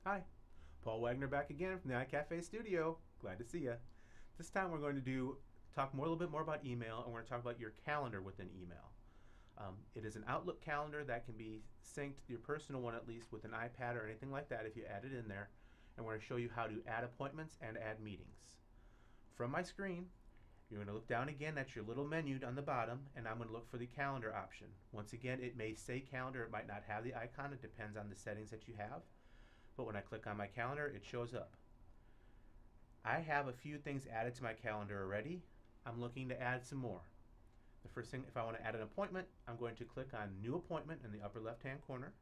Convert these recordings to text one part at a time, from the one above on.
Hi, Paul Wagner back again from the iCafe studio. Glad to see you. This time we're going to talk a little bit more about email, and we're going to talk about your calendar within email. It is an Outlook calendar that can be synced, your personal one at least, with an iPad or anything like that if you add it in there. And we're going to show you how to add appointments and add meetings. From my screen, you're going to look down again at your little menu on the bottom, and I'm going to look for the calendar option. Once again, it may say calendar, it might not have the icon, it depends on the settings that you have. But when I click on my calendar, it shows up. I have a few things added to my calendar already. I'm looking to add some more. The first thing, if I want to add an appointment, I'm going to click on New Appointment in the upper left-hand corner.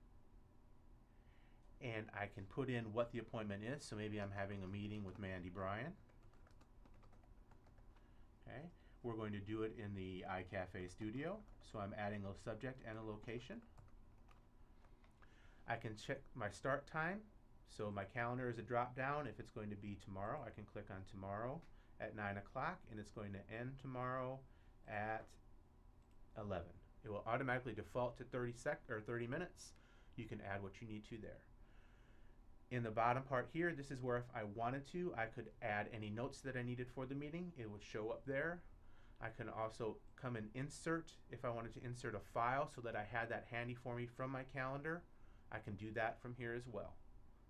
And I can put in what the appointment is. So maybe I'm having a meeting with Mandy Bryan. Okay. We're going to do it in the iCafe studio. So I'm adding a subject and a location. I can check my start time. So my calendar is a drop down. If it's going to be tomorrow, I can click on tomorrow at 9 o'clock, and it's going to end tomorrow at 11. It will automatically default to 30 minutes. You can add what you need to there. In the bottom part here, this is where if I wanted to, I could add any notes that I needed for the meeting. It would show up there. I can also come and insert, if I wanted to insert a file so that I had that handy for me from my calendar, I can do that from here as well.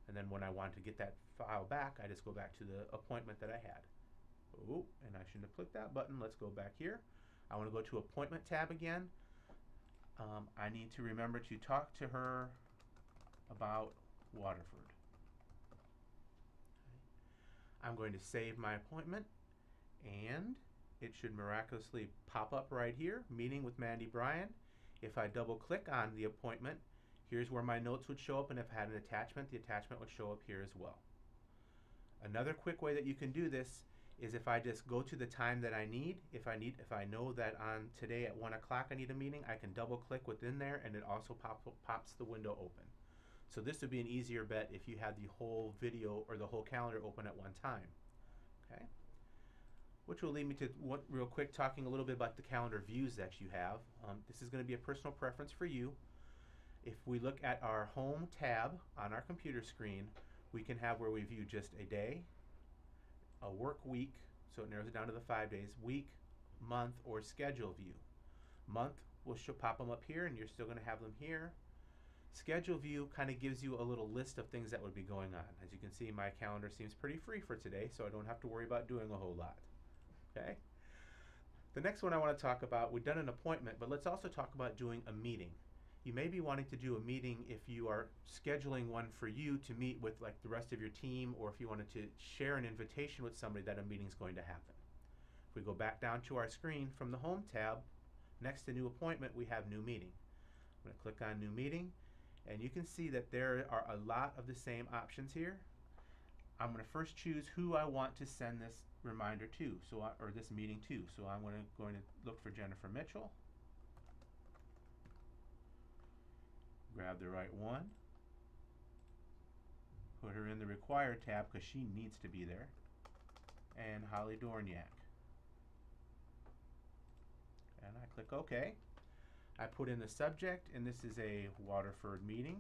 And then when I want to get that file back, I just go back to the appointment that I had. Oh, and I shouldn't have clicked that button. Let's go back here. I want to go to Appointment tab again. I need to remember to talk to her about Waterford. I'm going to save my appointment, and it should miraculously pop up right here, Meeting with Mandy Bryan. If I double click on the appointment, here's where my notes would show up, and if I had an attachment, the attachment would show up here as well. Another quick way that you can do this is if I just go to the time that I need. If I know that on today at 1 o'clock I need a meeting, I can double click within there, and it also pops the window open. So this would be an easier bet if you had the whole video or the whole calendar open at one time. Okay. Which will lead me to real quick talking a little bit about the calendar views that you have. This is going to be a personal preference for you. If we look at our home tab on our computer screen, we can have where we view just a day, a work week, so it narrows it down to the 5 days, week, month, or schedule view. Month will pop them up here, and you're still going to have them here. Schedule view kind of gives you a little list of things that would be going on. As you can see, my calendar seems pretty free for today, so I don't have to worry about doing a whole lot. Okay. The next one I want to talk about, we've done an appointment, but let's also talk about doing a meeting. You may be wanting to do a meeting if you are scheduling one for you to meet with like the rest of your team, or if you wanted to share an invitation with somebody that a meeting is going to happen. If we go back down to our screen from the Home tab, next to New Appointment, we have New Meeting. I'm going to click on New Meeting, and you can see that there are a lot of the same options here. I'm going to first choose who I want to send this reminder to, or this meeting to. So I'm going to look for Jennifer Mitchell. Grab the right one, put her in the Required tab because she needs to be there, and Holly Dorniak. And I click OK. I put in the subject, and this is a Waterford meeting.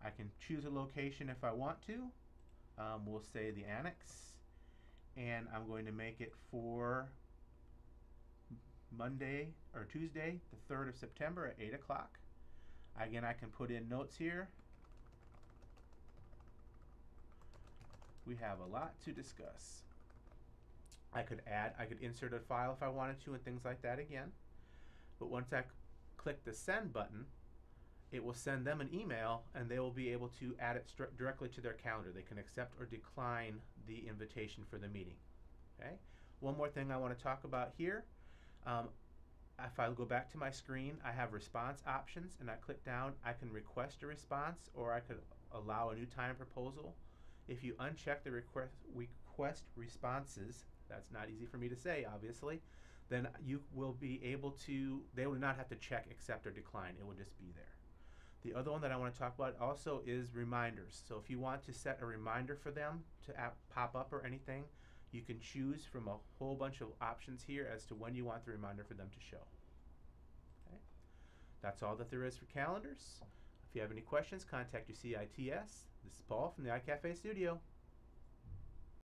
I can choose a location if I want to. We'll say the Annex, and I'm going to make it for Monday or Tuesday, the 3rd of September at 8 o'clock. Again, I can put in notes here. We have a lot to discuss. I could insert a file if I wanted to and things like that again. But once I click the send button, it will send them an email, and they will be able to add it directly to their calendar. They can accept or decline the invitation for the meeting. Okay. One more thing I want to talk about here. If I go back to my screen, I have response options, and I click down. I can request a response, or I could allow a new time proposal. If you uncheck the request responses, that's not easy for me to say, obviously, then you will be able to, they will not have to check accept or decline. It will just be there. The other one that I want to talk about also is reminders. So if you want to set a reminder for them to pop up or anything, you can choose from a whole bunch of options here as to when you want the reminder for them to show. Okay. That's all that there is for calendars. If you have any questions, contact your CITS. This is Paul from the iCafe Studio.